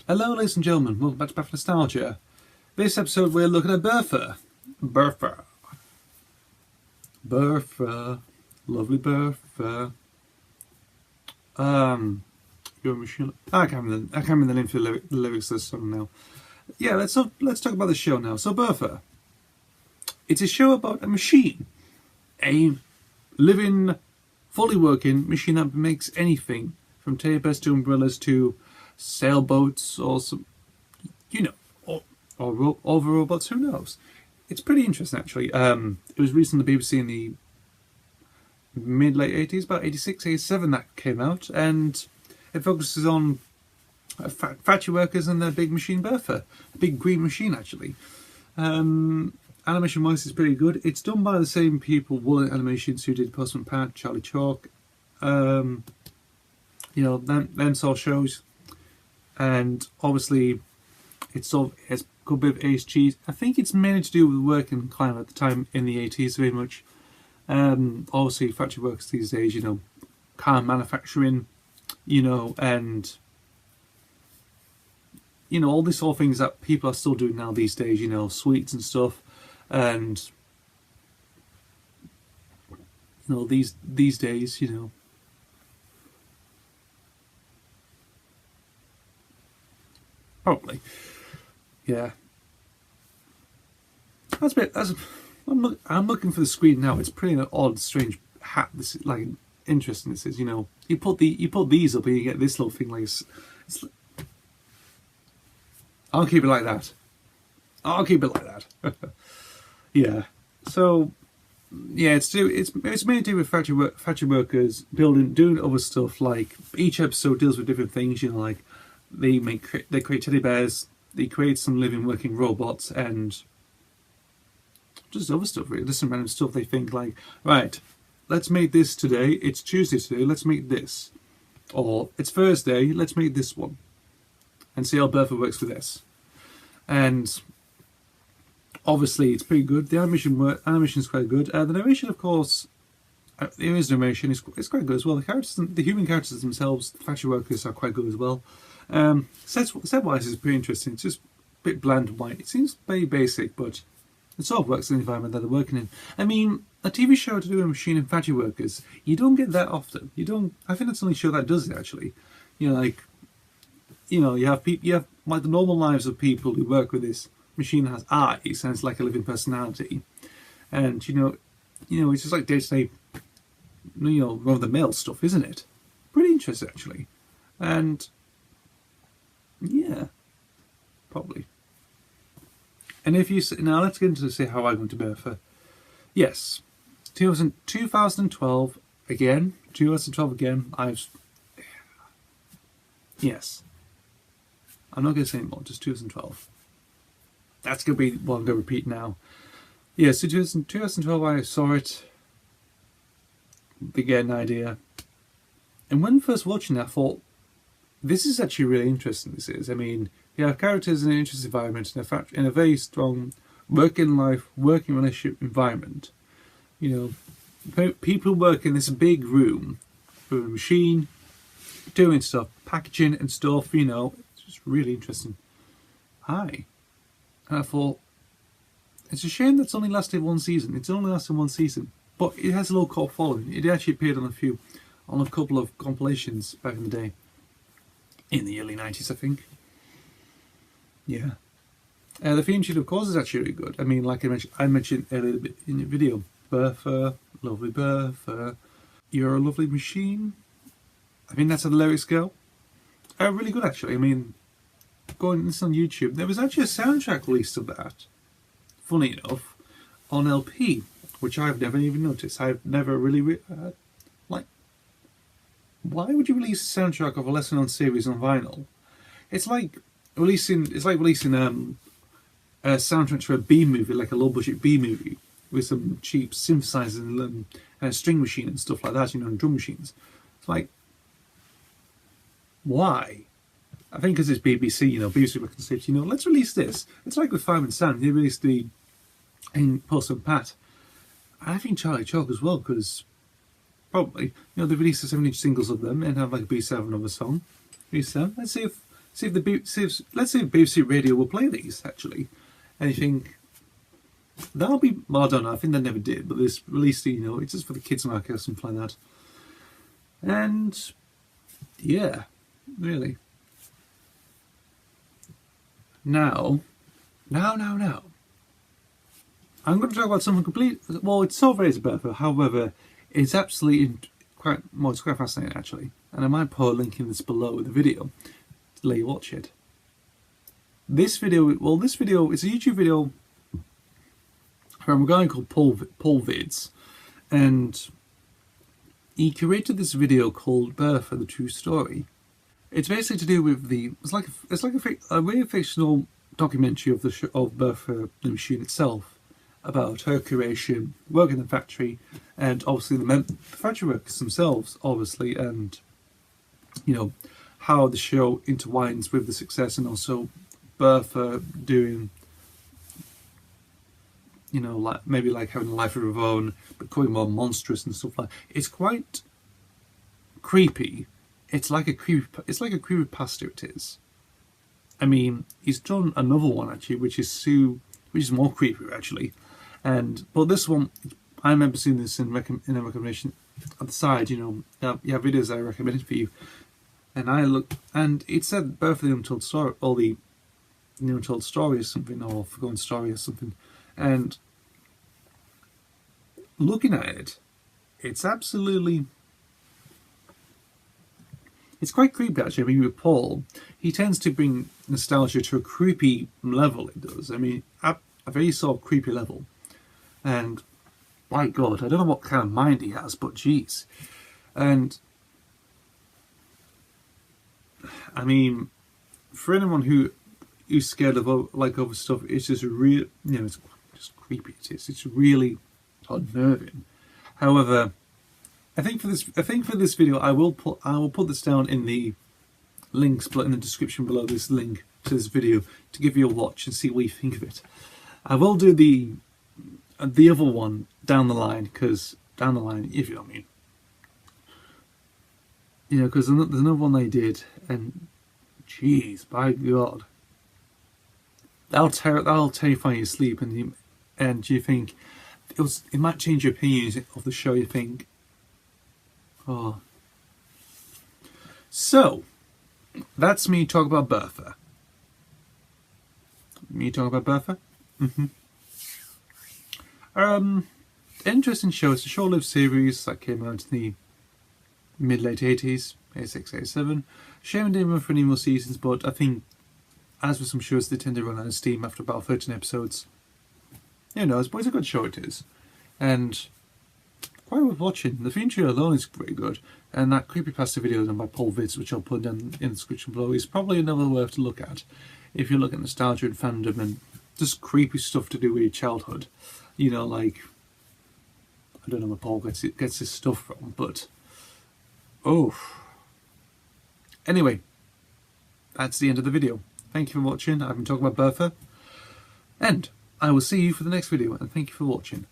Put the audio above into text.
Hello ladies and gentlemen, welcome back to Bertha Nostalgia. This episode we're looking at Bertha. Bertha. Lovely Bertha. Your machine. I can't remember the name for the lyrics of the song now. Yeah, let's talk about the show now. So Bertha. It's a show about a machine. A living, fully working machine that makes anything from teddy bears to umbrellas to sailboats or some, or robots, who knows. It's pretty interesting actually. It was released on the BBC in the mid-late 80s, about 86, 87 that came out, and it focuses on factory workers and their big machine Bertha, a big green machine actually. Animation wise is pretty good. It's done by the same people, Woolen Animations, who did Postman Pat, Charlie Chalk, them sort of shows. And obviously it's a good bit of 80s cheese. I think it's mainly to do with the working climate at the time in the 80s very much. Obviously factory workers these days, car manufacturing, and all these sort of things that people are still doing now these days, sweets and stuff, and these days, probably, yeah. I'm looking for the screen now. It's pretty an odd, strange hat. This is like interesting. This is, you put these up and you get this little thing. Like, I'll keep it like that. Yeah. So, yeah, it's mainly to do with factory workers doing other stuff. Like each episode deals with different things. Like they create teddy bears. They create some living, working robots, and just other stuff, really. Just some random stuff. They think like, right, let's make this today. It's Tuesday today. Let's make this. Or it's Thursday. Let's make this one, and see how Bertha works with this. And obviously, it's pretty good. The animation is quite good. The narration, of course, there is narration. It's quite good as well. The human characters themselves, the factory workers, are quite good as well. Set-wise is pretty interesting. It's just a bit bland and white. It seems very basic, but it sort of works in the environment that they're working in. I mean, a TV show to do a machine and factory workers, you don't get that often. I think that's the only show that does it actually. You have like the normal lives of people who work with this machine that has eyes and it's like a living personality, and it's just like day-to-day, run-of-the-mill stuff, isn't it? Pretty interesting actually, and yeah, probably. And if you now let's get into to see how I got to Bertha. Yes, 2012 again. 2012 again. Yes. I'm not going to say anymore. Just 2012. That's going to be what I'm going to repeat now. Yeah, so 2012 I saw it. Began an idea, and when first watching it, I thought, this is actually really interesting. This is. I mean, you have characters in an interesting environment, in a very strong working relationship environment. People work in this big room with a machine, doing stuff, packaging and stuff. It's just really interesting. And I thought, it's a shame that's only lasted one season. It's only lasted one season, but it has a low cult following. It actually appeared on a couple of compilations back in the day. In the early 90s, I think. Yeah. The theme tune, of course, is actually really good. I mean, like I mentioned earlier bit in the video. Bertha, lovely Bertha, you're a lovely machine. I think that's how the lyrics go. Really good, actually. I mean, going this on YouTube, there was actually a soundtrack released of that. Funny enough, on LP, which I've never even noticed. I've never really why would you release a soundtrack of a lesser-known series on vinyl? It's like releasing a soundtrack to a B movie, like a low-budget B movie, with some cheap synthesizers and a string machine and stuff like that, and drum machines. It's like, why? I think because it's BBC, BBC Records, let's release this. It's like with Fireman Sam, they released in Postman Pat. And I think Charlie Chalk as well, because probably, they released the 7-inch singles of them and have like a B7 of a song. B7. Let's see see if let's see if BBC Radio will play these actually, and you think that'll be, well, I don't know. I think they never did, but this released, it's just for the kids market or something like that. And yeah, really. Now. I'm going to talk about something complete. Well, it's so very Bertha. However, it's absolutely quite fascinating actually, and I might put a link in this below the video to let you watch it. This video is a YouTube video from a guy called Paul Vids, and he created this video called Bertha: The True Story. It's basically to do with it's like a really fictional documentary of Bertha the machine itself, about her creation, work in the factory, and obviously the factory workers themselves, obviously, and how the show intertwines with the success, and also Bertha doing, maybe having a life of her own, becoming more monstrous and stuff like that. It's quite creepy. It's like a creepypasta. It is. I mean, he's done another one actually, which is more creepy actually. But this one, I remember seeing this in a recommendation at the side. You have videos I recommended for you, and I looked, and it said Bertha the Untold Story, or the Untold Story or something, or Forgotten Story or something. And looking at it, it's quite creepy actually. I mean, with Paul, he tends to bring nostalgia to a creepy level. It does. I mean, a very sort of creepy level. And my God, I don't know what kind of mind he has, but geez. And I mean, for anyone who's scared of other stuff, it's just real. It's just creepy. It's really unnerving. However, I think for this video, I will put this down in the links in the description below, this link to this video, to give you a watch and see what you think of it. I will do the other one down the line, if you know what I mean. Because there's another one they did, and jeez, by God, that'll terrify you sleep, and you think it might change your opinions of the show. You think, oh. So that's me talking about Bertha. Interesting show. It's a short-lived series that came out in the mid-late 80s, 86, 87. Shame it didn't run for any more seasons, but I think, as with some shows, they tend to run out of steam after about 13 episodes. But it's a good show it is. And quite worth watching. The theme tune alone is pretty good. And that creepypasta video done by Paul Vids, which I'll put down in the description below, is probably another worth to look at if you look at nostalgia and fandom and just creepy stuff to do with your childhood. Like, I don't know where Paul gets his stuff from, but oh. Anyway, that's the end of the video. Thank you for watching. I've been talking about Bertha, and I will see you for the next video, and thank you for watching.